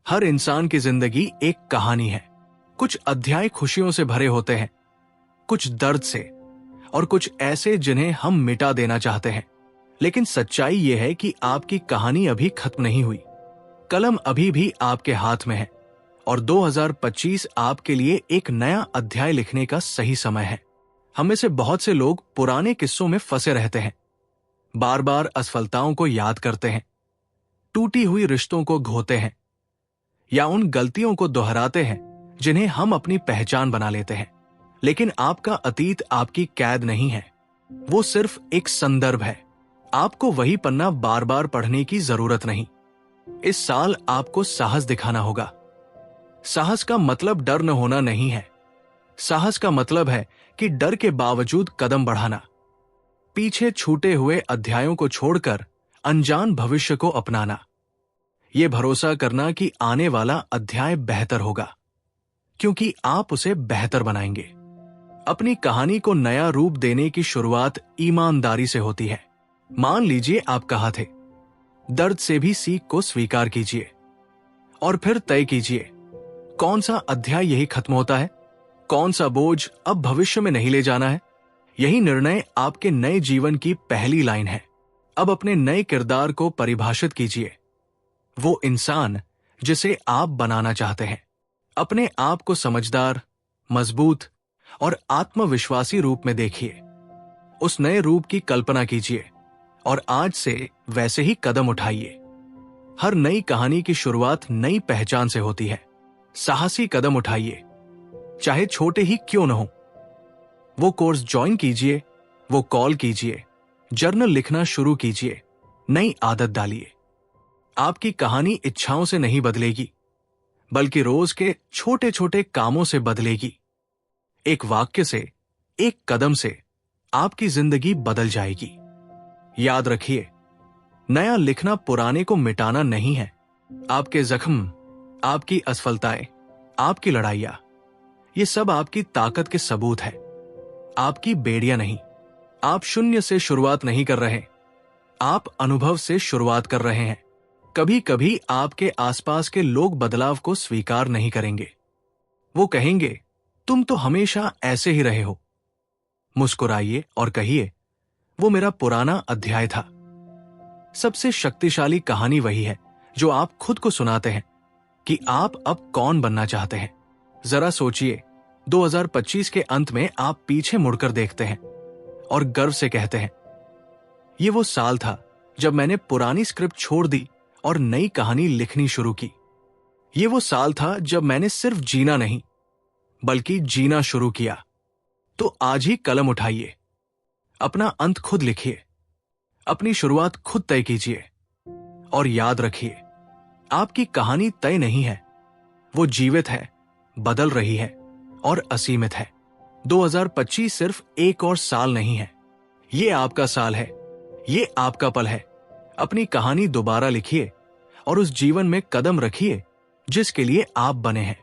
हर इंसान की जिंदगी एक कहानी है। कुछ अध्याय खुशियों से भरे होते हैं, कुछ दर्द से, और कुछ ऐसे जिन्हें हम मिटा देना चाहते हैं। लेकिन सच्चाई यह है कि आपकी कहानी अभी खत्म नहीं हुई। कलम अभी भी आपके हाथ में है और 2025 आपके लिए एक नया अध्याय लिखने का सही समय है। हम में से बहुत से लोग पुराने किस्सों में फंसे रहते हैं, बार बार असफलताओं को याद करते हैं, टूटी हुई रिश्तों को घोते हैं या उन गलतियों को दोहराते हैं जिन्हें हम अपनी पहचान बना लेते हैं। लेकिन आपका अतीत आपकी कैद नहीं है, वो सिर्फ एक संदर्भ है। आपको वही पन्ना बार बार पढ़ने की जरूरत नहीं। इस साल आपको साहस दिखाना होगा। साहस का मतलब डर न होना नहीं है। साहस का मतलब है कि डर के बावजूद कदम बढ़ाना, पीछे छूटे हुए अध्यायों को छोड़कर अनजान भविष्य को अपनाना, ये भरोसा करना कि आने वाला अध्याय बेहतर होगा, क्योंकि आप उसे बेहतर बनाएंगे। अपनी कहानी को नया रूप देने की शुरुआत ईमानदारी से होती है। मान लीजिए आप कहाँ थे, दर्द से भी सीख को स्वीकार कीजिए और फिर तय कीजिए कौन सा अध्याय यही खत्म होता है, कौन सा बोझ अब भविष्य में नहीं ले जाना है। यही निर्णय आपके नए जीवन की पहली लाइन है। अब अपने नए किरदार को परिभाषित कीजिए, वो इंसान जिसे आप बनाना चाहते हैं। अपने आप को समझदार, मजबूत और आत्मविश्वासी रूप में देखिए। उस नए रूप की कल्पना कीजिए और आज से वैसे ही कदम उठाइए। हर नई कहानी की शुरुआत नई पहचान से होती है। साहसी कदम उठाइए, चाहे छोटे ही क्यों न हो। वो कोर्स ज्वाइन कीजिए, वो कॉल कीजिए, जर्नल लिखना शुरू कीजिए, नई आदत डालिए। आपकी कहानी इच्छाओं से नहीं बदलेगी, बल्कि रोज के छोटे छोटे कामों से बदलेगी। एक वाक्य से, एक कदम से आपकी जिंदगी बदल जाएगी। याद रखिए, नया लिखना पुराने को मिटाना नहीं है। आपके जख्म, आपकी असफलताएं, आपकी लड़ाइयां, ये सब आपकी ताकत के सबूत है, आपकी बेड़ियां नहीं। आप शून्य से शुरुआत नहीं कर रहे, आप अनुभव से शुरुआत कर रहे हैं। कभी कभी आपके आसपास के लोग बदलाव को स्वीकार नहीं करेंगे। वो कहेंगे, तुम तो हमेशा ऐसे ही रहे हो। मुस्कुराइए और कहिए, वो मेरा पुराना अध्याय था। सबसे शक्तिशाली कहानी वही है जो आप खुद को सुनाते हैं कि आप अब कौन बनना चाहते हैं। जरा सोचिए, 2025 के अंत में आप पीछे मुड़कर देखते हैं और गर्व से कहते हैं, ये वो साल था जब मैंने पुरानी स्क्रिप्ट छोड़ दी और नई कहानी लिखनी शुरू की। ये वो साल था जब मैंने सिर्फ जीना नहीं, बल्कि जीना शुरू किया। तो आज ही कलम उठाइए, अपना अंत खुद लिखिए, अपनी शुरुआत खुद तय कीजिए और याद रखिए, आपकी कहानी तय नहीं है, वो जीवित है, बदल रही है और असीमित है। 2025 सिर्फ एक और साल नहीं है, ये आपका साल है, ये आपका पल है। अपनी कहानी दोबारा लिखिए और उस जीवन में कदम रखिए जिसके लिए आप बने हैं।